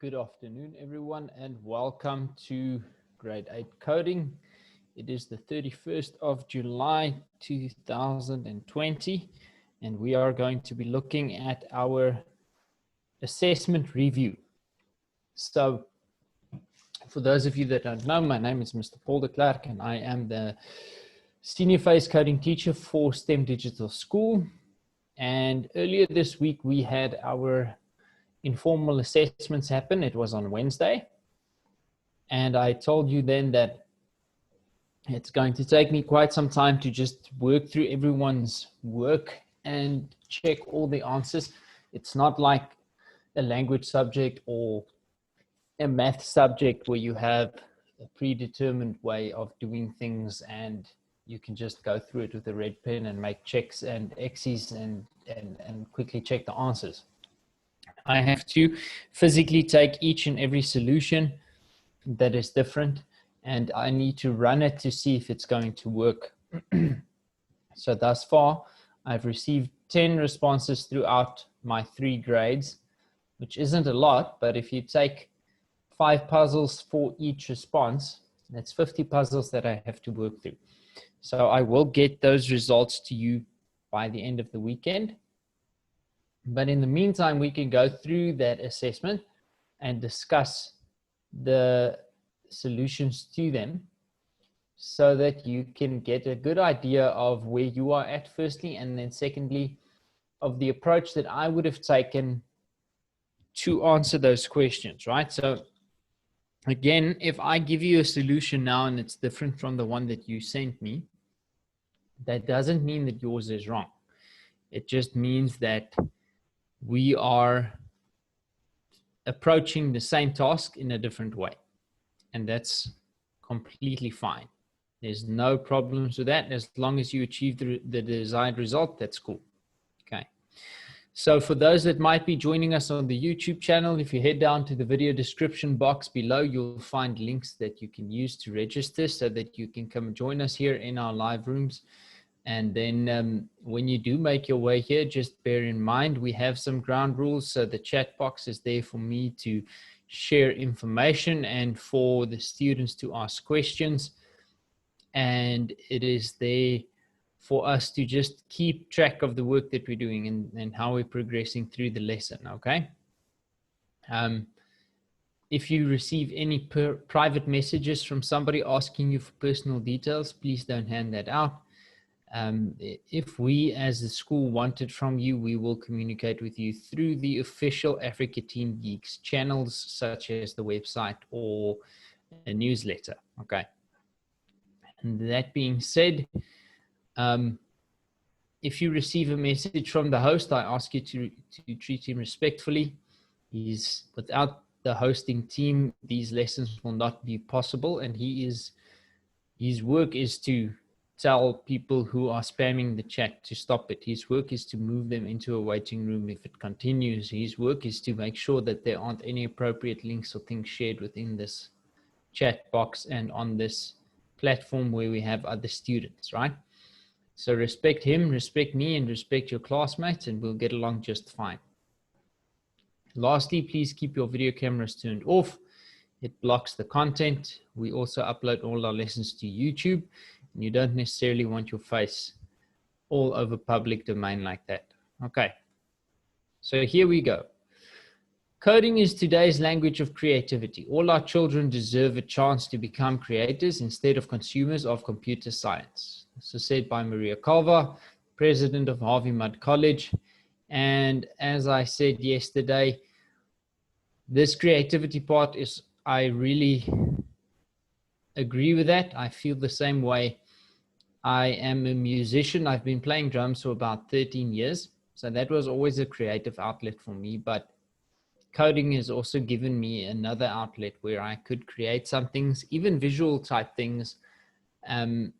Good afternoon, everyone, and welcome to Grade 8 Coding. It is the 31st of July 2020, and we are going to be looking at our assessment review. So, for those of you that don't know, my name is Mr. Paul de Klerk, and I am the Senior Phase Coding Teacher for STEM Digital School. And earlier this week, we had our informal assessments happen. It was on Wednesday. And I told you then that it's going to take me quite some time to just work through everyone's work and check all the answers. It's not like a language subject or a math subject where you have a predetermined way of doing things and you can just go through it with a red pen and make checks and X's and quickly check the answers. I have to physically take each and every solution that is different, and I need to run it to see if it's going to work. So thus far, I've received 10 responses throughout my 3 grades, which isn't a lot, but if you take 5 puzzles for each response, that's 50 puzzles that I have to work through. So I will get those results to you by the end of the weekend. But in the meantime, we can go through that assessment and discuss the solutions to them so that you can get a good idea of where you are at firstly, and then secondly, of the approach that I would have taken to answer those questions, right? So again, if I give you a solution now and it's different from the one that you sent me, that doesn't mean that yours is wrong. It just means that we are approaching the same task in a different way. And that's completely fine. There's no problems with that. As long as you achieve the desired result, that's cool. Okay. So for those that might be joining us on the YouTube channel, if you head down to the video description box below, you'll find links that you can use to register so that you can come and join us here in our live rooms. And then when you do make your way here, just bear in mind, we have some ground rules. So the chat box is there for me to share information and for the students to ask questions. And it is there for us to just keep track of the work that we're doing and how we're progressing through the lesson, okay? If you receive any private messages from somebody asking you for personal details, please don't hand that out. If we as the school want it from you, we will communicate with you through the official Africa Teen Geeks channels, such as the website or a newsletter. Okay. And that being said, if you receive a message from the host, I ask you to treat him respectfully. Without the hosting team, these lessons will not be possible, and his work is to tell people who are spamming the chat to stop it. His work is to move them into a waiting room if it continues. His work is to make sure that there aren't any appropriate links or things shared within this chat box and on this platform where we have other students, right? So respect him, respect me, and respect your classmates, and we'll get along just fine. Lastly, please keep your video cameras turned off. It blocks the content. We also upload all our lessons to YouTube. And you don't necessarily want your face all over public domain like that. Okay, so here we go. Coding is today's language of creativity. All our children deserve a chance to become creators instead of consumers of computer science. This is said by Maria Calva, president of Harvey Mudd College. And as I said yesterday, this creativity part is, I really agree with that. I feel the same way. I am a musician. I've been playing drums for about 13 years. So that was always a creative outlet for me. But coding has also given me another outlet where I could create some things, even visual type things. And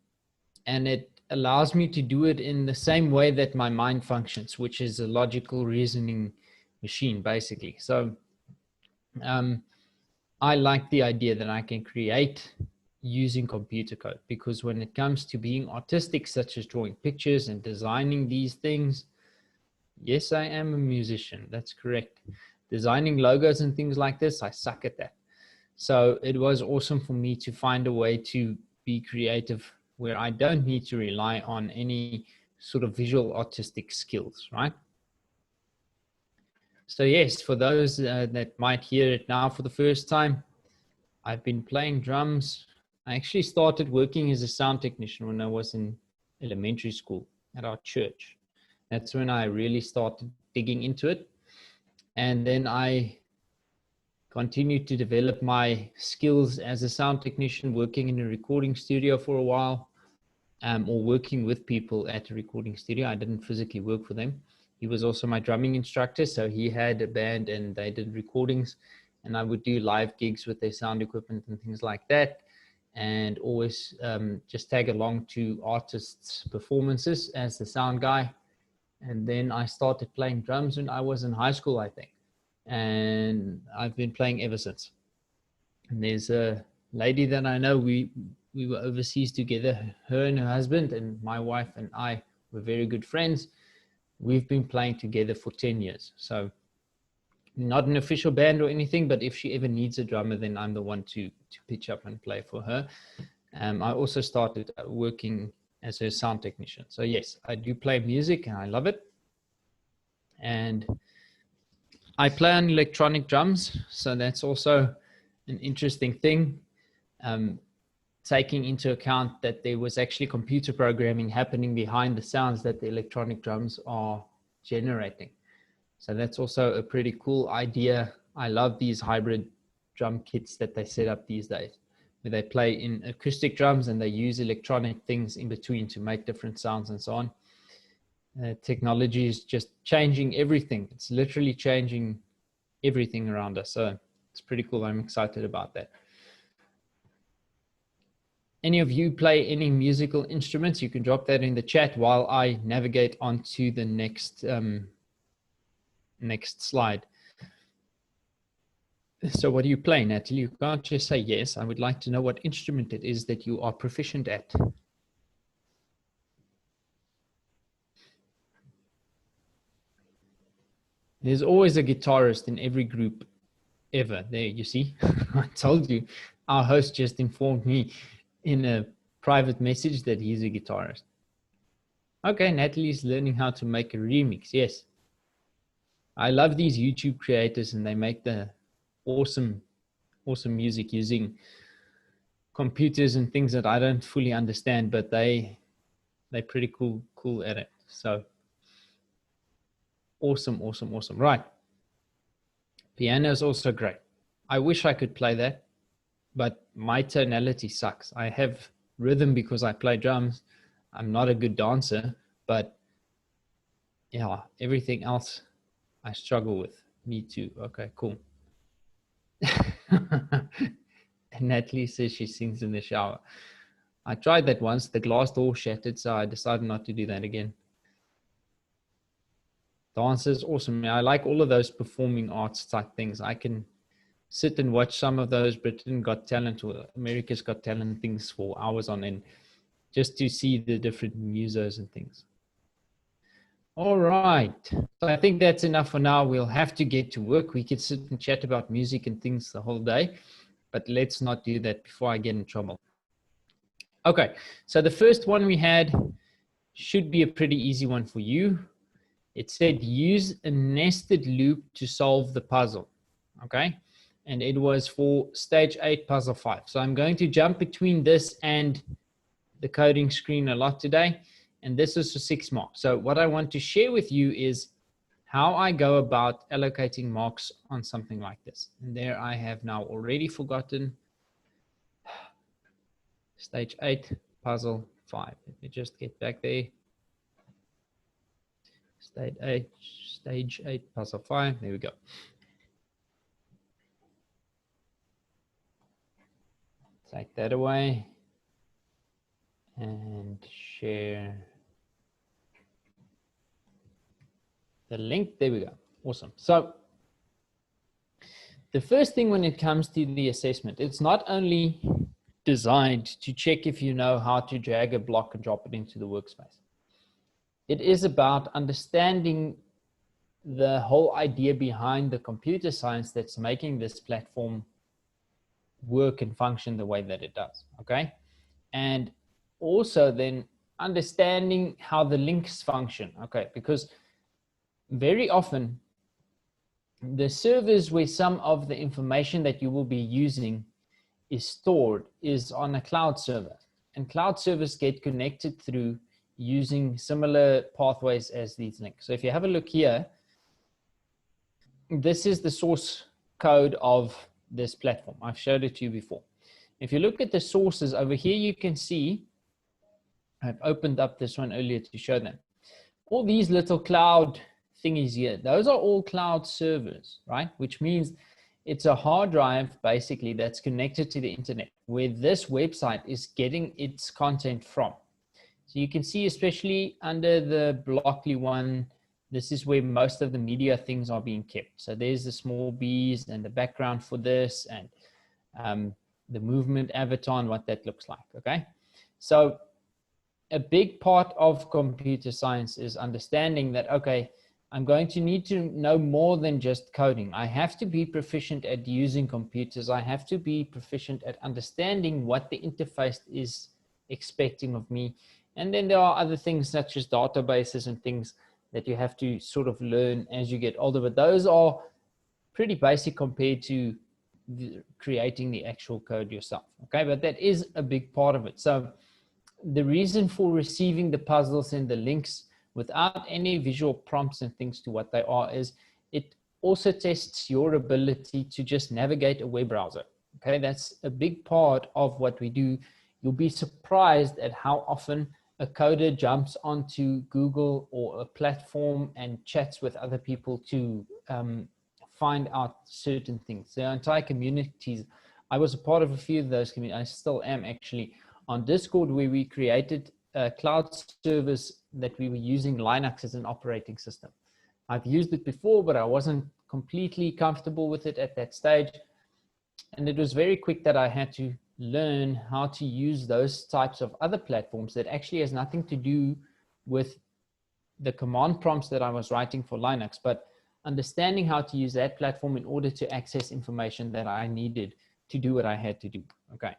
it allows me to do it in the same way that my mind functions, which is a logical reasoning machine, basically. So I like the idea that I can create using computer code, because when it comes to being artistic, such as drawing pictures and designing these things, yes, I am a musician. That's correct. designing logos and things like this, I suck at that. So it was awesome for me to find a way to be creative where I don't need to rely on any sort of visual artistic skills, right? So yes, for those that might hear it now for the first time, I've been playing drums. I actually started working as a sound technician when I was in elementary school at our church. That's when I really started digging into it. And then I continued to develop my skills as a sound technician, working in a recording studio for a while, or working with people at a recording studio. I didn't physically work for them. He was also my drumming instructor, so he had a band and they did recordings, and I would do live gigs with their sound equipment and things like that, and always just tag along to artists' performances as the sound guy. And then I started playing drums when I was in high school, I think, and I've been playing ever since. And there's a lady that I know, we were overseas together, her and her husband, and my wife and I were very good friends. We've been playing together for 10 years. So not an official band or anything, but if she ever needs a drummer, then I'm the one to pitch up and play for her. I also started working as a sound technician. So yes, I do play music and I love it. And I play on electronic drums. So that's also an interesting thing. Taking into account that there was actually computer programming happening behind the sounds that the electronic drums are generating. So that's also a pretty cool idea. I love these hybrid drum kits that they set up these days, where they play in acoustic drums and they use electronic things in between to make different sounds and so on. Technology is just changing everything. It's literally changing everything around us. So it's pretty cool. I'm excited about that. Any of you play any musical instruments? You can drop that in the chat while I navigate onto the next slide. So what do you play, Natalie? You can't just say yes. I would like to know what instrument it is that you are proficient at. There's always a guitarist in every group ever. There, you see, I told you. Our host just informed me in a private message that he's a guitarist. Okay, Natalie's learning how to make a remix. Yes. I love these YouTube creators, and they make the awesome music using computers and things that I don't fully understand, but they're pretty cool at it. So awesome. Right. Piano is also great. I wish I could play that, but my tonality sucks. I have rhythm because I play drums. I'm not a good dancer, but yeah, everything else I struggle with. Me too. Okay, cool. Natalie says she sings in the shower. I tried that once. The glass door shattered, so I decided not to do that again. Dance is awesome. I like all of those performing arts type things. I can sit and watch some of those Britain Got Talent or America's Got Talent things for hours on end, just to see the different musos and things. All right. So I think that's enough for now. We'll have to get to work. We could sit and chat about music and things the whole day, but let's not do that before I get in trouble. Okay. So the first one we had should be a pretty easy one for you. It said use a nested loop to solve the puzzle. Okay. And it was for stage 8, puzzle 5. So I'm going to jump between this and the coding screen a lot today. And this is for 6 marks. So what I want to share with you is how I go about allocating marks on something like this. And there I have now already forgotten stage 8, puzzle 5. Let me just get back there. Stage 8, puzzle 5. There we go. Take that away and share the link. There we go. Awesome. So the first thing when it comes to the assessment, it's not only designed to check if you know how to drag a block and drop it into the workspace. It is about understanding the whole idea behind the computer science that's making this platform work and function the way that it does, okay? And also then understanding how the links function, okay? Because very often the servers where some of the information that you will be using is stored is on a cloud server, and cloud servers get connected through using similar pathways as these links. So if you have a look here, this is the source code of this platform. I've showed it to you before. If you look at the sources over here, you can see, I've opened up this one earlier to show them. All these little cloud thingies here, those are all cloud servers, right? Which means it's a hard drive basically that's connected to the internet where this website is getting its content from. So you can see, especially under the Blockly one, this is where most of the media things are being kept. So there's the small bees and the background for this, and the movement avatar and what that looks like, okay? So a big part of computer science is understanding that, okay, I'm going to need to know more than just coding. I have to be proficient at using computers. I have to be proficient at understanding what the interface is expecting of me. And then there are other things such as databases and things that you have to sort of learn as you get older, but those are pretty basic compared to creating the actual code yourself, okay? But that is a big part of it. So the reason for receiving the puzzles and the links without any visual prompts and things to what they are is it also tests your ability to just navigate a web browser, okay? That's a big part of what we do. You'll be surprised at how often a coder jumps onto Google or a platform and chats with other people to find out certain things. There are entire communities. I was a part of a few of those communities. I still am actually on Discord, where we created cloud servers that we were using Linux as an operating system. I've used it before, but I wasn't completely comfortable with it at that stage. And it was very quick that I had to learn how to use those types of other platforms that actually has nothing to do with the command prompts that I was writing for Linux, but understanding how to use that platform in order to access information that I needed to do what I had to do, okay?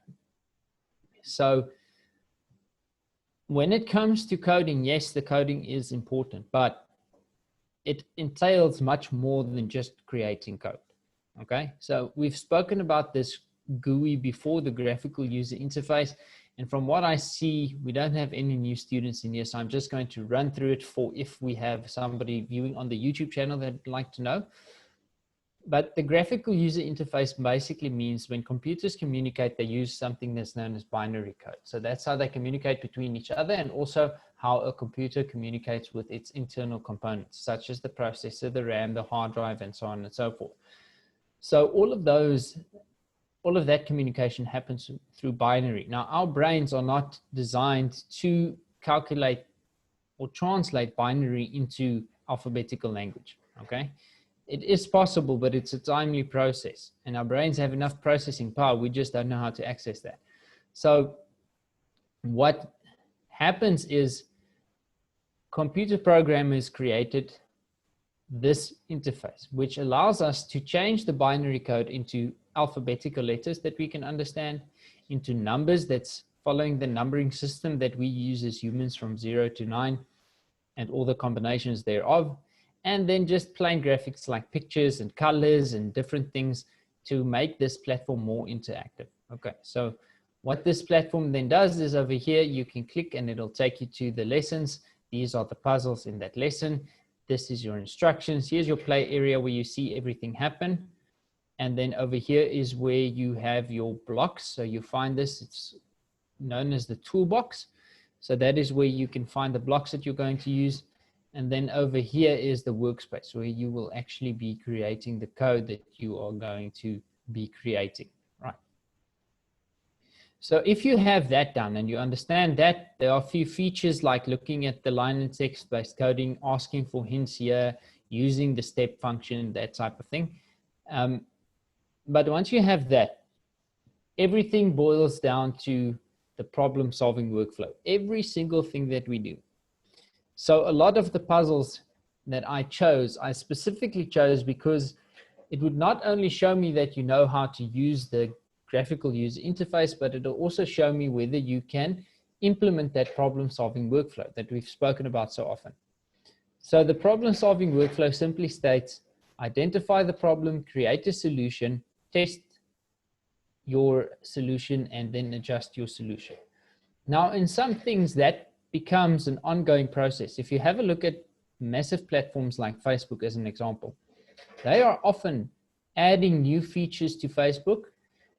So when it comes to coding, yes, the coding is important, but it entails much more than just creating code, okay? So we've spoken about this GUI before, the graphical user interface, and from what I see, we don't have any new students in here, so I'm just going to run through it for if we have somebody viewing on the YouTube channel that'd like to know. But the graphical user interface basically means when computers communicate, they use something that's known as binary code. So that's how they communicate between each other, and also how a computer communicates with its internal components, such as the processor, the RAM, the hard drive, and so on and so forth. So all of that communication happens through binary. Now, our brains are not designed to calculate or translate binary into alphabetical language, okay? It is possible, but it's a timely process, and our brains have enough processing power. We just don't know how to access that. So what happens is computer programmers created this interface, which allows us to change the binary code into alphabetical letters that we can understand, into numbers that's following the numbering system that we use as humans from 0 to 9 and all the combinations thereof, and then just plain graphics like pictures and colors and different things to make this platform more interactive. Okay, so what this platform then does is over here, you can click and it'll take you to the lessons. These are the puzzles in that lesson. This is your instructions. Here's your play area where you see everything happen. And then over here is where you have your blocks. So you find this, it's known as the toolbox. So that is where you can find the blocks that you're going to use. And then over here is the workspace where you will actually be creating the code that you are going to be creating, right? So if you have that done and you understand that, there are a few features like looking at the line and text-based coding, asking for hints here, using the step function, that type of thing. But once you have that, everything boils down to the problem-solving workflow, every single thing that we do. So a lot of the puzzles that I chose, I specifically chose because it would not only show me that you know how to use the graphical user interface, but it'll also show me whether you can implement that problem-solving workflow that we've spoken about so often. So the problem-solving workflow simply states, identify the problem, create a solution, test your solution, and then adjust your solution. Now, in some things that becomes an ongoing process. If you have a look at massive platforms like Facebook as an example, they are often adding new features to Facebook,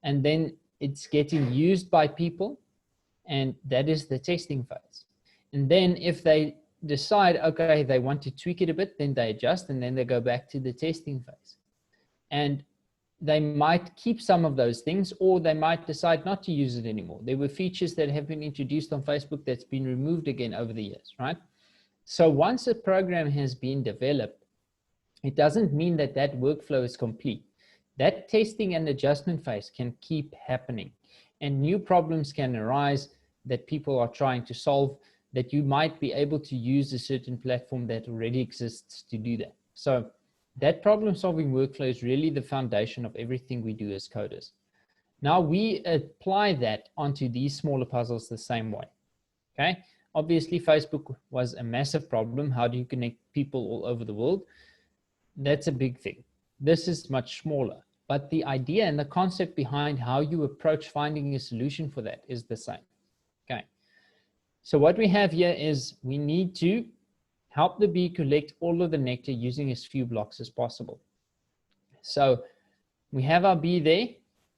and then it's getting used by people, and that is the testing phase. And then if they decide, okay, they want to tweak it a bit, then they adjust, and then they go back to the testing phase. And they might keep some of those things, or they might decide not to use it anymore. There were features that have been introduced on Facebook that's been removed again over the years, right? So once a program has been developed, it doesn't mean that that workflow is complete. That testing and adjustment phase can keep happening, and new problems can arise that people are trying to solve, that you might be able to use a certain platform that already exists to do that. So that problem-solving workflow is really the foundation of everything we do as coders. Now we apply that onto these smaller puzzles the same way, okay? Obviously, Facebook was a massive problem. How do you connect people all over the world? That's a big thing. This is much smaller, but the idea and the concept behind how you approach finding a solution for that is the same, okay? So what we have here is we need to help the bee collect all of the nectar using as few blocks as possible. So we have our bee there,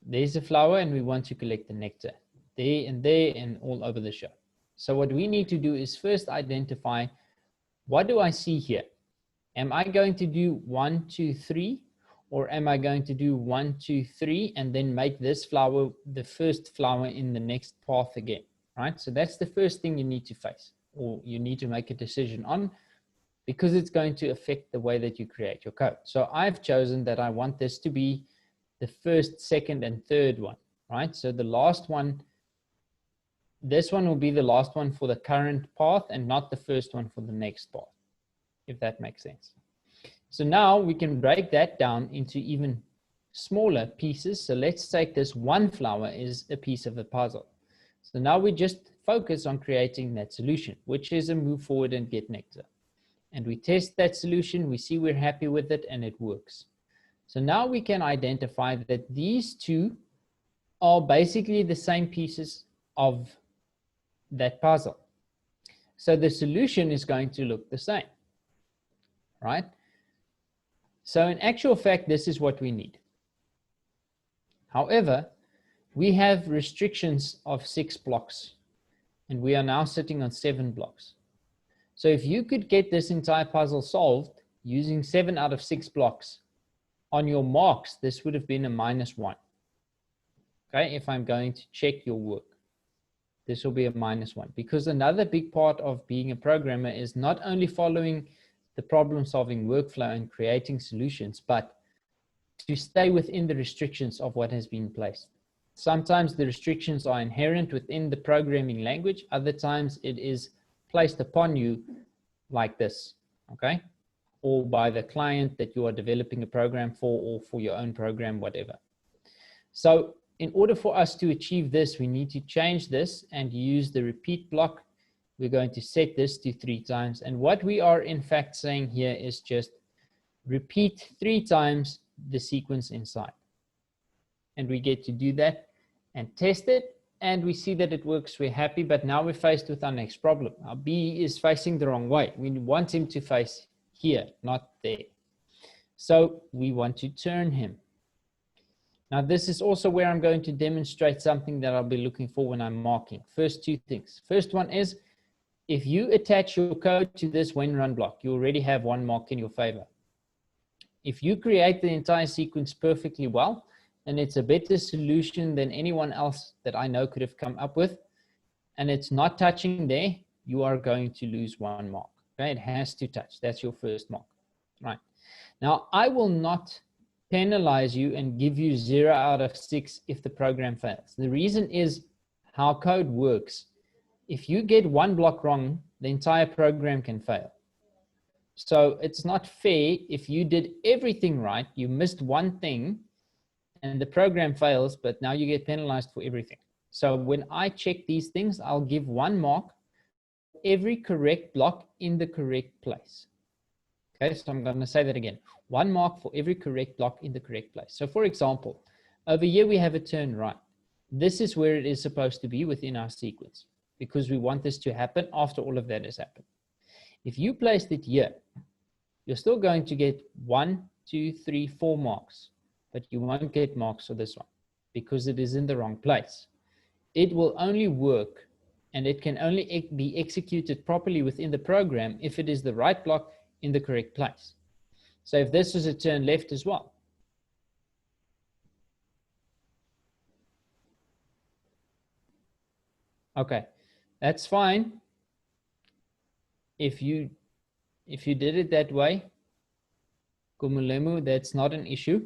there's a flower, and we want to collect the nectar there and all over the show. So what we need to do is first identify, what do I see here? Am I going to do 1, 2, 3, or am I going to do 1, 2, 3, and then make this flower the first flower in the next path again, right? So that's the first thing you need to face, or you need to make a decision on, because it's going to affect the way that you create your code. So I've chosen that I want this to be the first, second, and third one, right? So the last one, this one will be the last one for the current path and not the first one for the next path, if that makes sense. So now we can break that down into even smaller pieces. So let's take this one flower is a piece of the puzzle. So now we just focus on creating that solution, which is a move forward and get nectar. And we test that solution, we see we're happy with it, and it works. So now we can identify that these two are basically the same pieces of that puzzle. So the solution is going to look the same, right? So in actual fact, this is what we need. However, we have restrictions of 6 blocks, and we are now sitting on 7 blocks. So if you could get this entire puzzle solved using 7 out of 6 blocks, on your marks, this would have been a -1. Okay, if I'm going to check your work, this will be a -1, because another big part of being a programmer is not only following the problem-solving workflow and creating solutions, but to stay within the restrictions of what has been placed. Sometimes the restrictions are inherent within the programming language. Other times it is placed upon you like this, okay? Or by the client that you are developing a program for, or for your own program, whatever. So in order for us to achieve this, we need to change this and use the repeat block. We're going to set this to 3 times. And what we are in fact saying here is just repeat 3 times the sequence inside. And we get to do that and test it. And we see that it works, we're happy, but now we're faced with our next problem. Our bee is facing the wrong way. We want him to face here, not there. So we want to turn him. Now this is also where I'm going to demonstrate something that I'll be looking for when I'm marking. First 2 things. First one is, if you attach your code to this when run block, you already have 1 mark in your favor. If you create the entire sequence perfectly well, and it's a better solution than anyone else that I know could have come up with, and it's not touching there, you are going to lose 1 mark. Okay? It has to touch. That's your first mark. Right. Now, I will not penalize you and give you 0 out of 6 if the program fails. The reason is how code works. If you get 1 block wrong, the entire program can fail. So it's not fair if you did everything right, you missed one thing, and the program fails, but now you get penalized for everything. So when I check these things, I'll give 1 mark every correct block in the correct place. Okay, so I'm going to say that again. 1 mark for every correct block in the correct place. So for example, over here we have a turn right. This is where it is supposed to be within our sequence, because we want this to happen after all of that has happened. If you placed it here, you're still going to get 1, 2, 3, 4 marks, but you won't get marks for this one because it is in the wrong place. It will only work, and it can only be executed properly within the program if it is the right block in the correct place. So if this was a turn left as well, okay, that's fine. If you did it that way, Kumulemu, that's not an issue.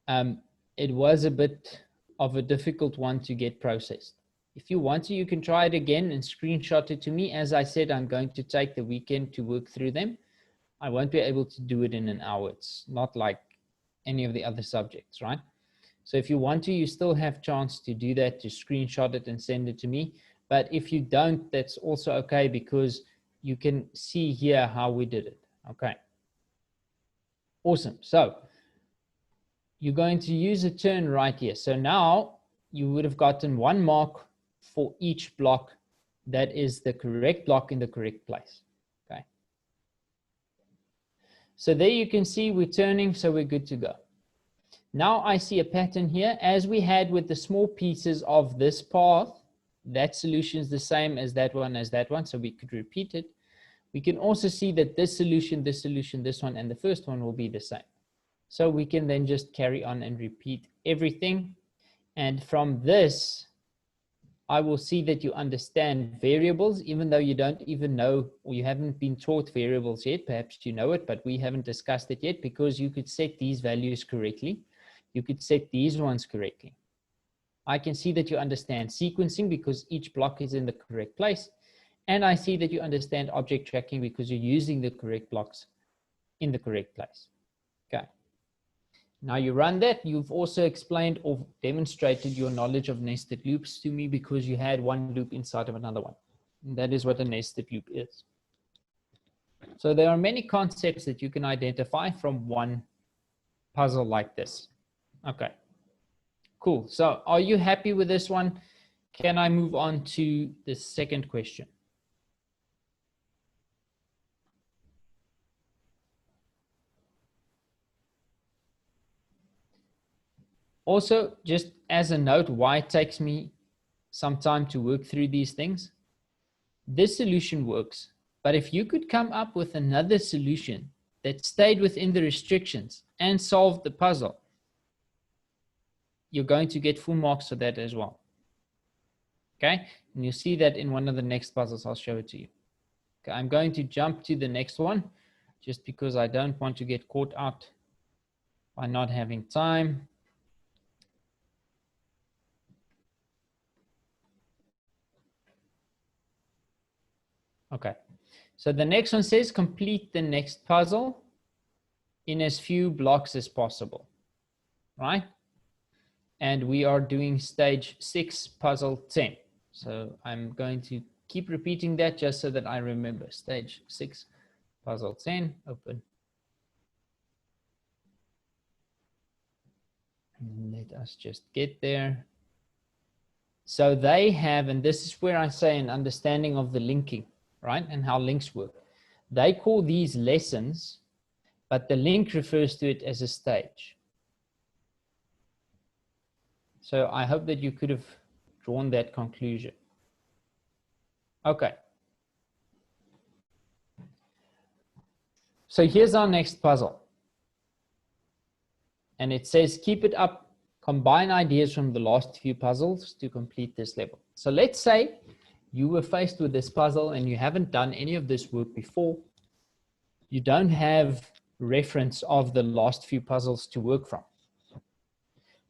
It was a bit of a difficult one to get processed. If you want to, you can try it again and screenshot it to me. As I said, I'm going to take the weekend to work through them. I won't be able to do it in an hour. It's not like any of the other subjects, right? So if you want to, you still have chance to do that, to screenshot it and send it to me. But if you don't, that's also okay, because you can see here how we did it. Okay. Awesome. So you're going to use a turn right here. So now you would have gotten 1 mark for each block that is the correct block in the correct place. Okay. So there you can see we're turning, so we're good to go. Now I see a pattern here. As we had with the small pieces of this path, that solution is the same as that one, so we could repeat it. We can also see that this solution, this one, and the first one will be the same. So we can then just carry on and repeat everything. And from this, I will see that you understand variables, even though you don't even know, or you haven't been taught variables yet. Perhaps you know it, but we haven't discussed it yet, because you could set these values correctly. You could set these ones correctly. I can see that you understand sequencing because each block is in the correct place. And I see that you understand object tracking because you're using the correct blocks in the correct place. Okay. Now you run that. You've also explained or demonstrated your knowledge of nested loops to me because you had one loop inside of another one. And that is what a nested loop is. So there are many concepts that you can identify from one puzzle like this. Okay, cool. So are you happy with this one? Can I move on to the second question? Also, just as a note, why it takes me some time to work through these things. This solution works, but if you could come up with another solution that stayed within the restrictions and solved the puzzle, you're going to get full marks for that as well. Okay, and you'll see that in one of the next puzzles. I'll show it to you. Okay, I'm going to jump to the next one just because I don't want to get caught out by not having time. Okay, so the next one says complete the next puzzle in as few blocks as possible, right? And we are doing stage 6, puzzle 10. So I'm going to keep repeating that just so that I remember. Stage 6, puzzle 10, open. And let us just get there. So they have, and this is where I say an understanding of the linking, right? And how links work. They call these lessons, but the link refers to it as a stage. So I hope that you could have drawn that conclusion. Okay. So here's our next puzzle. And it says, keep it up, combine ideas from the last few puzzles to complete this level. So let's say you were faced with this puzzle and you haven't done any of this work before. You don't have reference of the last few puzzles to work from.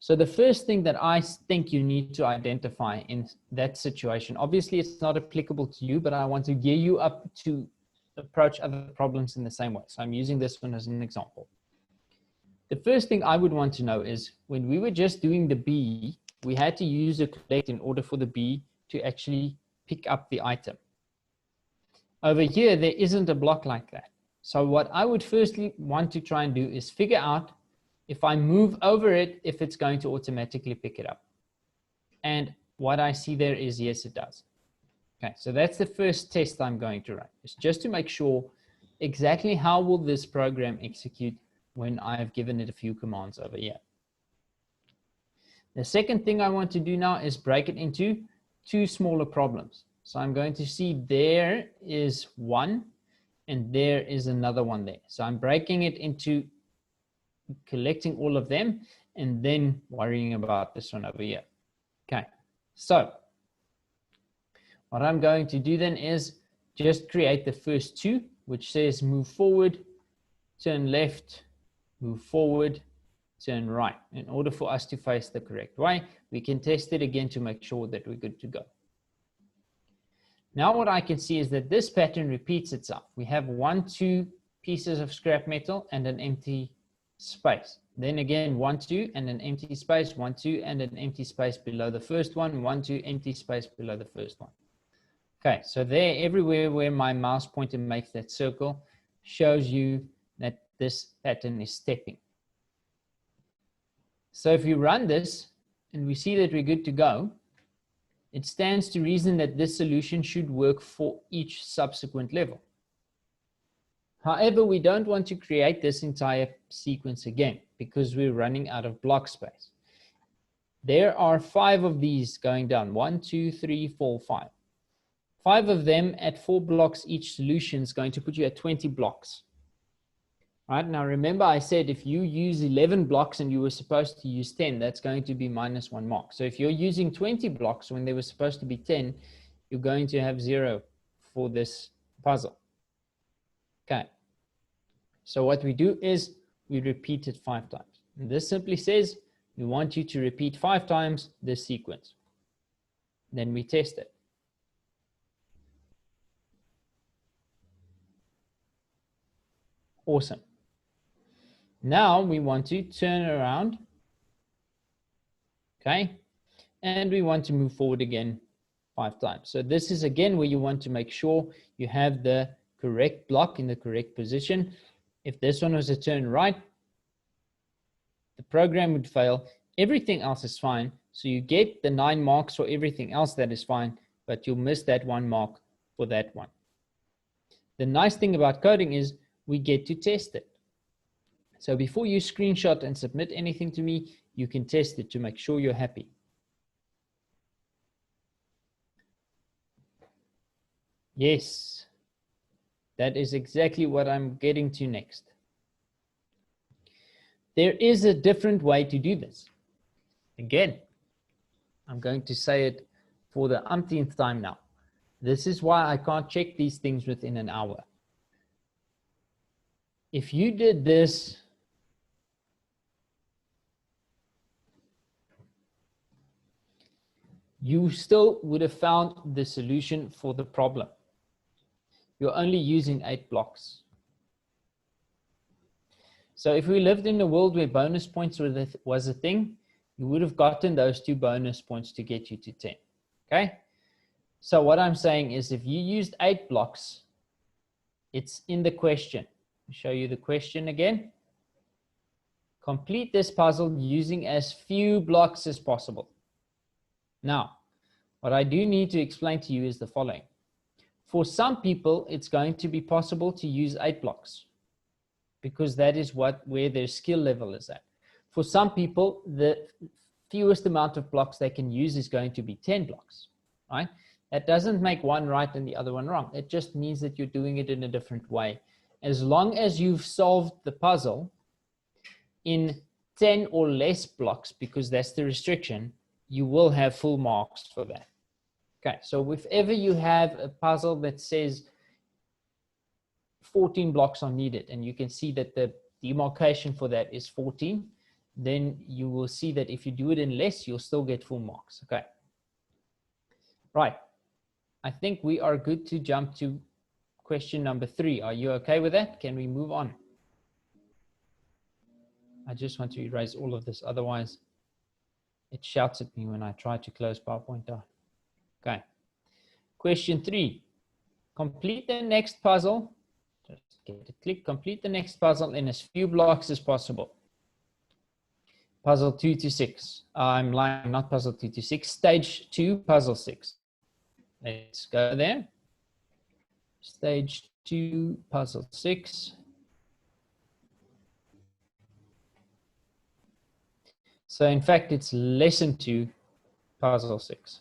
So the first thing that I think you need to identify in that situation, obviously it's not applicable to you, but I want to gear you up to approach other problems in the same way. So I'm using this one as an example. The first thing I would want to know is when we were just doing the B, we had to use a collect in order for the B to actually pick up the item. Over here, there isn't a block like that. So what I would firstly want to try and do is figure out if I move over it, if it's going to automatically pick it up. And what I see there is, yes, it does. Okay, so that's the first test I'm going to run. It's just to make sure exactly how will this program execute when I've given it a few commands over here. The second thing I want to do now is break it into two smaller problems. So I'm going to see there is one and there is another one there. So I'm breaking it into collecting all of them and then worrying about this one over here. Okay, so what I'm going to do then is just create the first two, which says move forward, turn left, move forward, turn right. In order for us to face the correct way, we can test it again to make sure that we're good to go. Now what I can see is that this pattern repeats itself. We have 1, 2 pieces of scrap metal and an empty space. Then again, 1, 2 and an empty space, 1, 2 and an empty space below the first one, 1, 2 empty space below the first one. Okay, so there, everywhere where my mouse pointer makes that circle shows you that this pattern is stepping. So if you run this and we see that we're good to go, it stands to reason that this solution should work for each subsequent level. However, we don't want to create this entire sequence again because we're running out of block space. There are 5 of these going down, 1, 2, 3, 4, 5. 5 of them at 4 blocks each solution is going to put you at 20 blocks. Right, now remember I said if you use 11 blocks and you were supposed to use 10, that's going to be -1 mark. So if you're using 20 blocks when they were supposed to be 10, you're going to have 0 for this puzzle. Okay, so what we do is we repeat it 5 times. And this simply says we want you to repeat 5 times this sequence. Then we test it. Awesome. Now we want to turn around, okay, and we want to move forward again 5 times. So this is again where you want to make sure you have the correct block in the correct position. If this one was a turn right, the program would fail. Everything else is fine. So you get the 9 marks for everything else that is fine, but you'll miss that 1 mark for that one. The nice thing about coding is we get to test it. So before you screenshot and submit anything to me, you can test it to make sure you're happy. Yes, that is exactly what I'm getting to next. There is a different way to do this. Again, I'm going to say it for the umpteenth time now. This is why I can't check these things within an hour. If you did this you still would have found the solution for the problem. You're only using 8 blocks. So if we lived in a world where bonus points was a thing, you would have gotten those 2 bonus points to get you to 10. Okay? So what I'm saying is if you used 8 blocks, it's in the question. I'll show you the question again. Complete this puzzle using as few blocks as possible. Now, what I do need to explain to you is the following. For some people, it's going to be possible to use 8 blocks because that is where their skill level is at. For some people, the fewest amount of blocks they can use is going to be 10 blocks, right? That doesn't make one right and the other one wrong. It just means that you're doing it in a different way. As long as you've solved the puzzle in 10 or less blocks, because that's the restriction, you will have full marks for that. Okay, so if ever you have a puzzle that says 14 blocks are needed and you can see that the demarcation for that is 14, then you will see that if you do it in less, you'll still get full marks. Okay. Right. I think we are good to jump to question number 3. Are you okay with that? Can we move on? I just want to erase all of this, otherwise it shouts at me when I try to close PowerPoint down. Okay. Question 3. Complete the next puzzle. Just get a click. Complete the next puzzle in as few blocks as possible. Puzzle 2 to 6. I'm lying, not puzzle 2 to 6. Stage 2, puzzle 6. Let's go there. Stage 2, puzzle 6. So in fact, it's lesson 2, puzzle 6.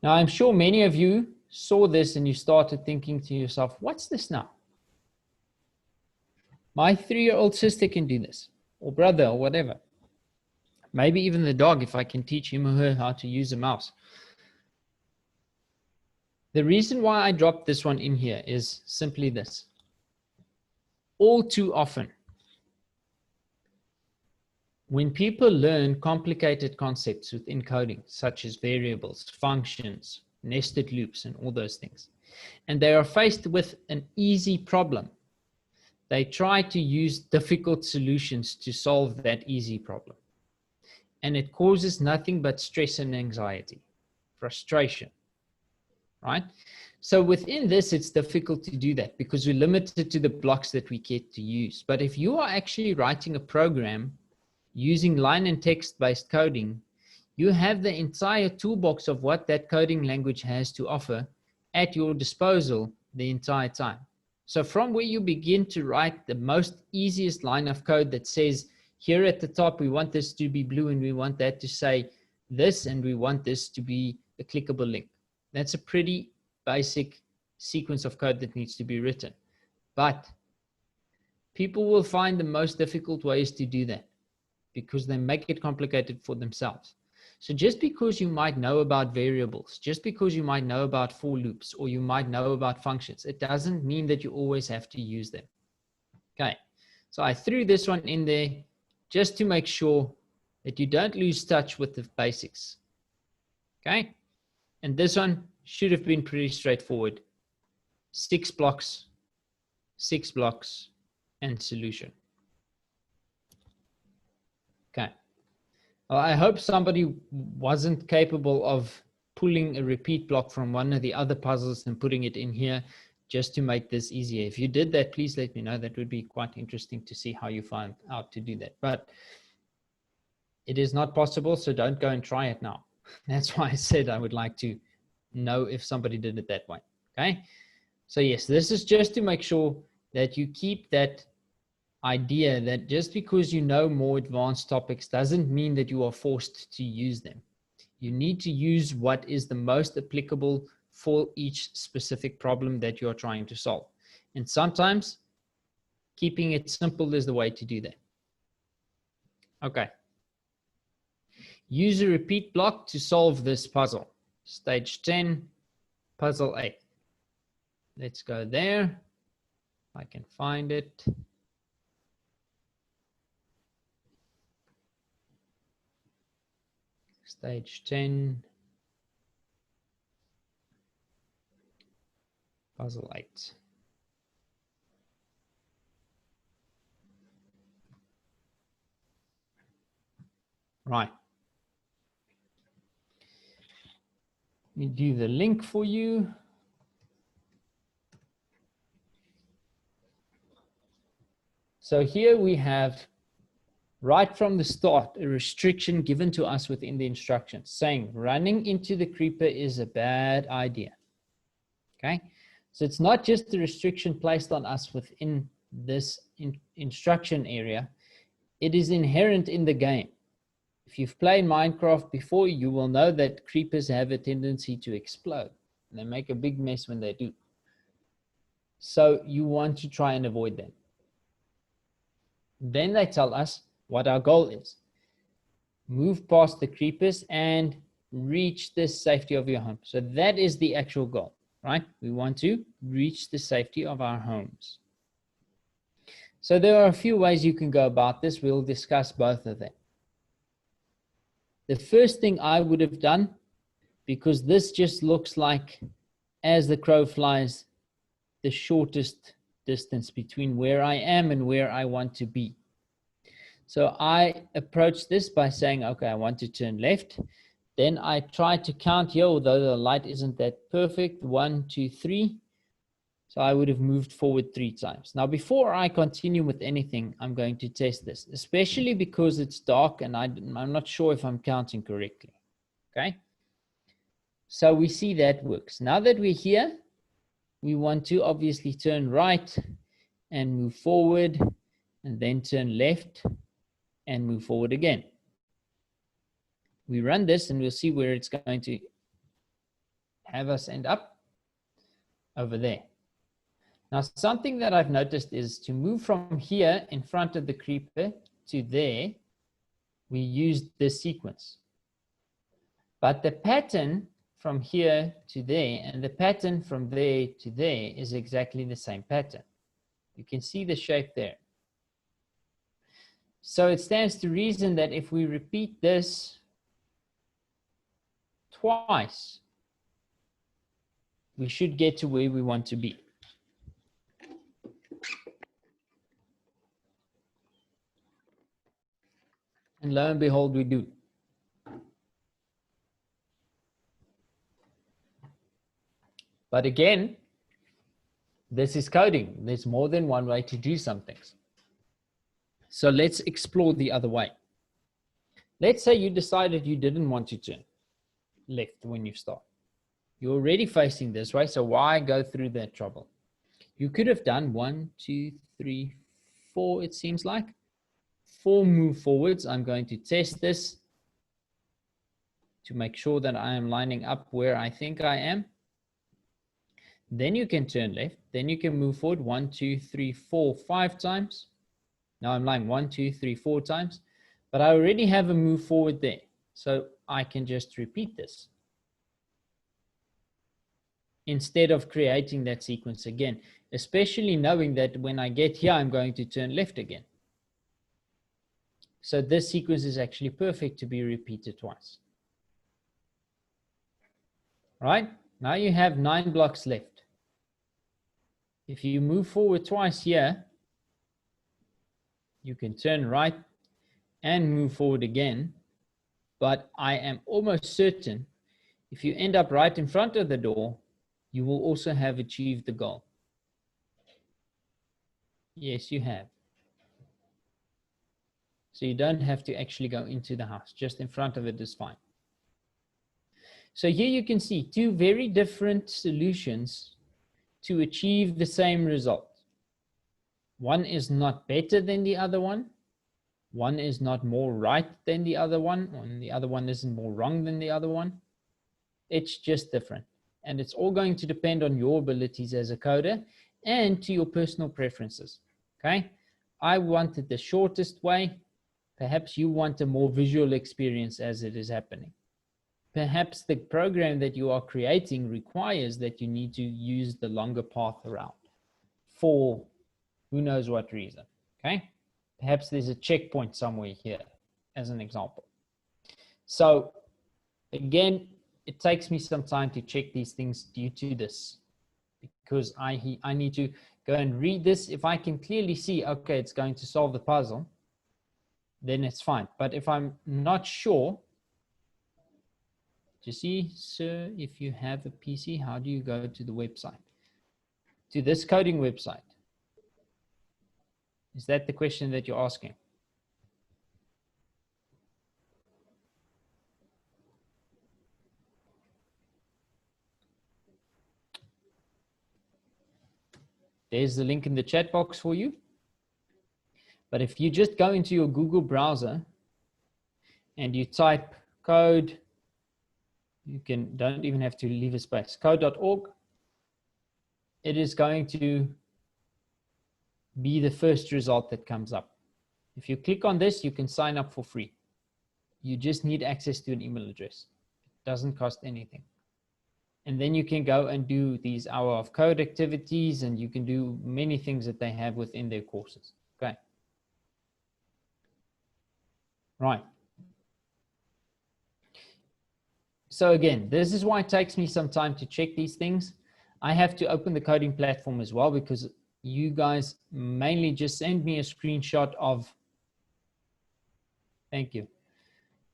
Now, I'm sure many of you saw this and you started thinking to yourself, what's this now? My 3-year-old sister can do this, or brother, or whatever. Maybe even the dog, if I can teach him or her how to use a mouse. The reason why I dropped this one in here is simply this. All too often, when people learn complicated concepts within coding, such as variables, functions, nested loops, and all those things, and they are faced with an easy problem, they try to use difficult solutions to solve that easy problem. And it causes nothing but stress and anxiety, frustration, right? So within this, it's difficult to do that because we're limited to the blocks that we get to use. But if you are actually writing a program using line and text-based coding, you have the entire toolbox of what that coding language has to offer at your disposal the entire time. So from where you begin to write the most easiest line of code that says, here at the top, we want this to be blue and we want that to say this, and we want this to be a clickable link. That's a pretty basic sequence of code that needs to be written. But people will find the most difficult ways to do that because they make it complicated for themselves. So just because you might know about variables, just because you might know about for loops, or you might know about functions, it doesn't mean that you always have to use them. Okay, so I threw this one in there just to make sure that you don't lose touch with the basics. Okay, and this one should have been pretty straightforward. 6 blocks, and solution. Okay. Well, I hope somebody wasn't capable of pulling a repeat block from one of the other puzzles and putting it in here just to make this easier. If you did that, please let me know. That would be quite interesting to see how you find out to do that. But it is not possible, so don't go and try it now. That's why I said I would like to know if somebody did it that way. Okay. So yes, this is just to make sure that you keep that idea that just because you know more advanced topics doesn't mean that you are forced to use them. You need to use what is the most applicable for each specific problem that you're trying to solve. And sometimes keeping it simple is the way to do that. Okay. Use a repeat block to solve this puzzle. Stage 10, puzzle 8. Let's go there. If I can find it. Stage 10, puzzle 8. Right. Let me do the link for you. So here we have, right from the start, a restriction given to us within the instructions saying running into the creeper is a bad idea. Okay, so it's not just the restriction placed on us within this instruction area, it is inherent in the game. If you've played Minecraft before, you will know that creepers have a tendency to explode. And they make a big mess when they do. So you want to try and avoid them. Then they tell us what our goal is. Move past the creepers and reach the safety of your home. So that is the actual goal, right? We want to reach the safety of our homes. So there are a few ways you can go about this. We'll discuss both of them. The first thing I would have done because this just looks like, as the crow flies, the shortest distance between where I am and where I want to be. So I approach this by saying, okay, I want to turn left. Then I try to count here, although the light isn't that perfect. 1, 2, 3. So I would have moved forward 3 times. Now, before I continue with anything, I'm going to test this, especially because it's dark and I'm not sure if I'm counting correctly. Okay. So we see that works. Now that we're here, we want to obviously turn right and move forward, and then turn left and move forward again. We run this and we'll see where it's going to have us end up over there. Now, something that I've noticed is to move from here in front of the creeper to there, we used this sequence. But the pattern from here to there and the pattern from there to there is exactly the same pattern. You can see the shape there. So it stands to reason that if we repeat this twice, we should get to where we want to be. And lo and behold, we do. But again, this is coding. There's more than one way to do some things. So let's explore the other way. Let's say you decided you didn't want to turn left when you start. You're already facing this way, so why go through that trouble? You could have done 1, 2, 3, 4, it seems like. 4 move forwards. I'm going to test this to make sure that I am lining up where I think I am. Then you can turn left. Then you can move forward 1, 2, 3, 4, 5 times. Now I'm lying 1, 2, 3, 4 times. But I already have a move forward there. So I can just repeat this instead of creating that sequence again, especially knowing that when I get here, I'm going to turn left again. So this sequence is actually perfect to be repeated twice. Right? Now you have 9 blocks left. If you move forward twice here, you can turn right and move forward again. But I am almost certain if you end up right in front of the door, you will also have achieved the goal. Yes, you have. So you don't have to actually go into the house. Just in front of it is fine. So here you can see 2 very different solutions to achieve the same result. One is not better than the other one. One is not more right than the other one, and the other one isn't more wrong than the other one. It's just different. And it's all going to depend on your abilities as a coder and to your personal preferences. Okay? I wanted the shortest way. Perhaps you want a more visual experience as it is happening. Perhaps the program that you are creating requires that you need to use the longer path around for who knows what reason. Okay? Perhaps there's a checkpoint somewhere here, as an example. So again, it takes me some time to check these things due to this, because I need to go and read this. If I can clearly see, okay, it's going to solve the puzzle, then it's fine. But if I'm not sure, you see, sir, if you have a PC, how do you go to the website? To this coding website? Is that the question that you're asking? There's the link in the chat box for you. But if you just go into your Google browser and you type code, you don't even have to leave a space, code.org, it is going to be the first result that comes up. If you click on this, you can sign up for free. You just need access to an email address. It doesn't cost anything. And then you can go and do these hour of code activities, and you can do many things that they have within their courses. Okay. Right. So again, this is why it takes me some time to check these things. I have to open the coding platform as well, because you guys mainly just send me a screenshot of, thank you.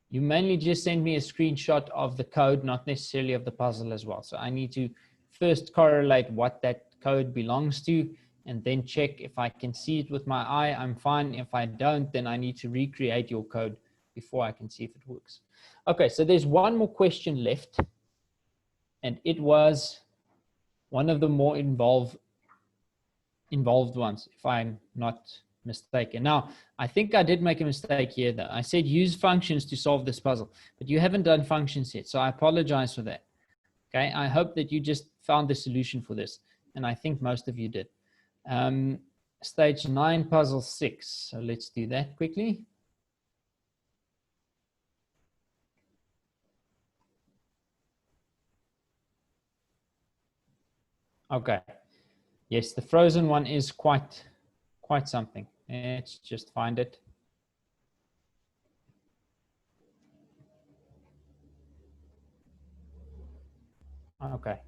You mainly just send me a screenshot of the code, not necessarily of the puzzle as well. So I need to first correlate what that code belongs to, and then check if I can see it with my eye, I'm fine. If I don't, then I need to recreate your code before I can see if it works. Okay, so there's one more question left, and it was one of the more involved ones, if I'm not mistaken. Now, I think I did make a mistake here though. I said use functions to solve this puzzle, but you haven't done functions yet, so I apologize for that. Okay, I hope that you just found the solution for this, and I think most of you did. Stage 9, puzzle 6. So let's do that quickly. Okay. Yes, the frozen one is quite something. Let's just find it. Okay.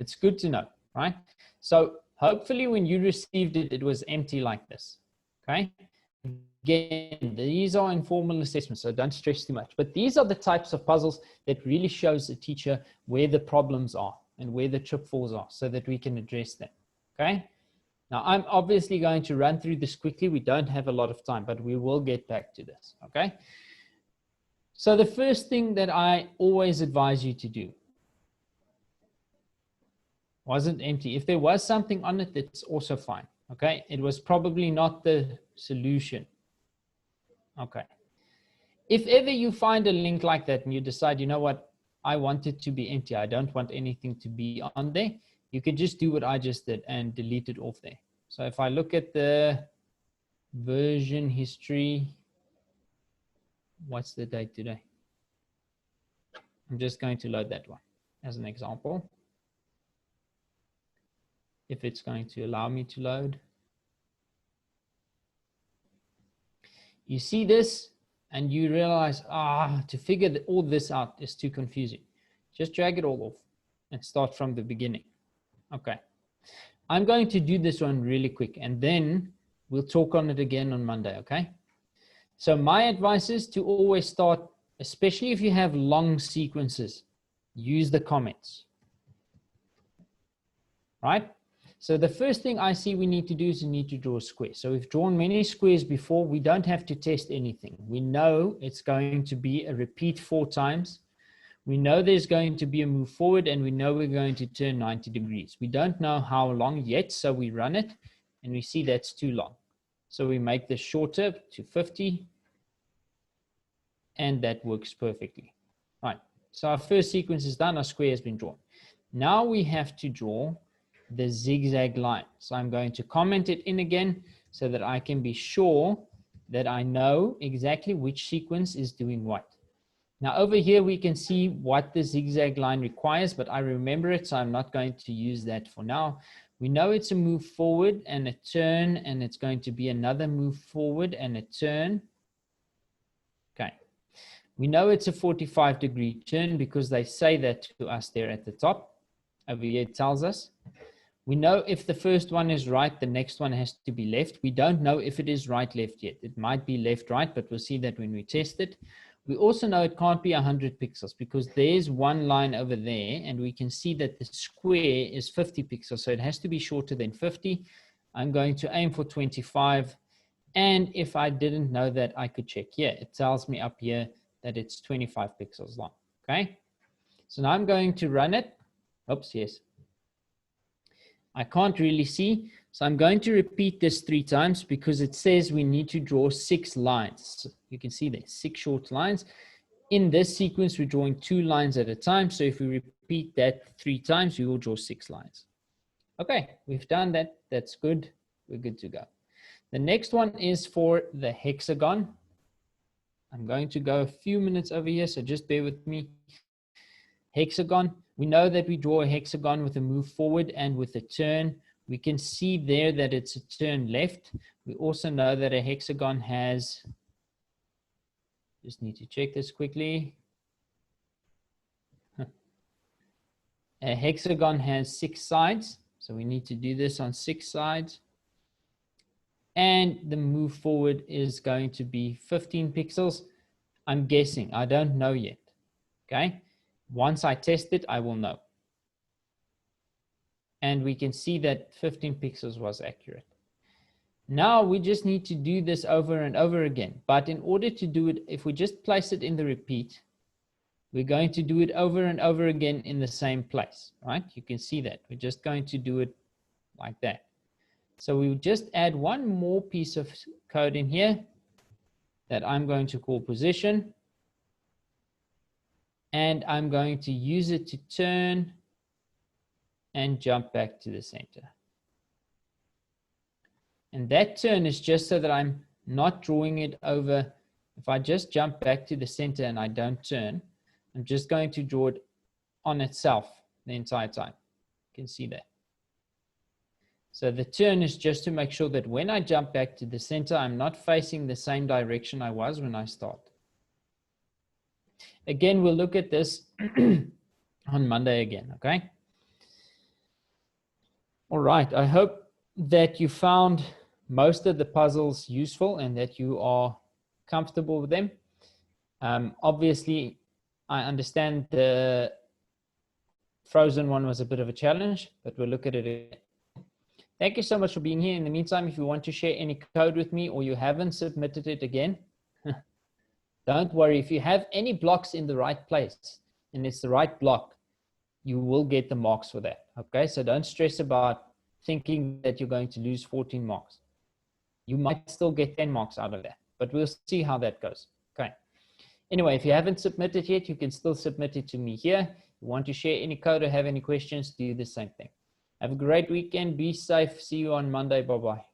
It's good to know, right? So hopefully when you received it, it was empty like this. Okay. Again, these are informal assessments, so don't stress too much. But these are the types of puzzles that really shows the teacher where the problems are and where the pitfalls are, so that we can address them. Okay. Now, I'm obviously going to run through this quickly. We don't have a lot of time, but we will get back to this. Okay. So the first thing that I always advise you to do, wasn't empty. If there was something on it, that's also fine. Okay. It was probably not the solution. Okay. If ever you find a link like that and you decide, you know what, I want it to be empty, I don't want anything to be on there, you could just do what I just did and delete it off there. So if I look at the version history, what's the date today? I'm just going to load that one as an example, if it's going to allow me to load. You see this and you realize, to figure all this out is too confusing. Just drag it all off and start from the beginning. Okay. I'm going to do this one really quick, and then we'll talk on it again on Monday, okay? So my advice is to always start, especially if you have long sequences, use the comments, right? So the first thing I see we need to do is we need to draw a square. So we've drawn many squares before. We don't have to test anything. We know it's going to be a repeat 4 times. We know there's going to be a move forward, and we know we're going to turn 90 degrees. We don't know how long yet, so we run it and we see that's too long. So we make this shorter to 50, and that works perfectly. Right, so our first sequence is done, our square has been drawn. Now we have to draw the zigzag line. So I'm going to comment it in again so that I can be sure that I know exactly which sequence is doing what. Now over here we can see what the zigzag line requires, but I remember it, so I'm not going to use that for now. We know it's a move forward and a turn, and it's going to be another move forward and a turn. Okay. We know it's a 45-degree turn because they say that to us there at the top. Over here it tells us. We know if the first one is right, the next one has to be left. We don't know if it is right, left yet. It might be left, right, but we'll see that when we test it. We also know it can't be 100 pixels because there's one line over there, and we can see that the square is 50 pixels. So it has to be shorter than 50. I'm going to aim for 25. And if I didn't know that, I could check here. It tells me up here that it's 25 pixels long. Okay. So now I'm going to run it. Oops, yes. I can't really see. So I'm going to repeat this 3 times because it says we need to draw 6 lines. You can see there, 6 short lines. In this sequence, we're drawing 2 lines at a time. So if we repeat that 3 times, we will draw 6 lines. Okay, we've done that. That's good. We're good to go. The next one is for the hexagon. I'm going to go a few minutes over here, so just bear with me. Hexagon, we know that we draw a hexagon with a move forward and with a turn. We can see there that it's a turn left. We also know that a hexagon has, just need to check this quickly. A hexagon has 6 sides, so we need to do this on 6 sides. And the move forward is going to be 15 pixels. I'm guessing, I don't know yet. Okay, once I test it, I will know. And we can see that 15 pixels was accurate. Now we just need to do this over and over again. But in order to do it, if we just place it in the repeat, we're going to do it over and over again in the same place, right? You can see that. We're just going to do it like that. So we will just add one more piece of code in here that I'm going to call position. And I'm going to use it to turn and jump back to the center. And that turn is just so that I'm not drawing it over. If I just jump back to the center and I don't turn, I'm just going to draw it on itself the entire time. You can see that. So the turn is just to make sure that when I jump back to the center, I'm not facing the same direction I was when I start. Again, we'll look at this on Monday again, okay? All right, I hope that you found most of the puzzles useful and that you are comfortable with them. Obviously, I understand the frozen one was a bit of a challenge, but we'll look at it again. Thank you so much for being here. In the meantime, if you want to share any code with me or you haven't submitted it again, don't worry. If you have any blocks in the right place and it's the right block, you will get the marks for that. Okay, so don't stress about thinking that you're going to lose 14 marks. You might still get 10 marks out of that, but we'll see how that goes. Okay. Anyway, if you haven't submitted yet, you can still submit it to me here. If you want to share any code or have any questions, do the same thing. Have a great weekend. Be safe. See you on Monday. Bye-bye.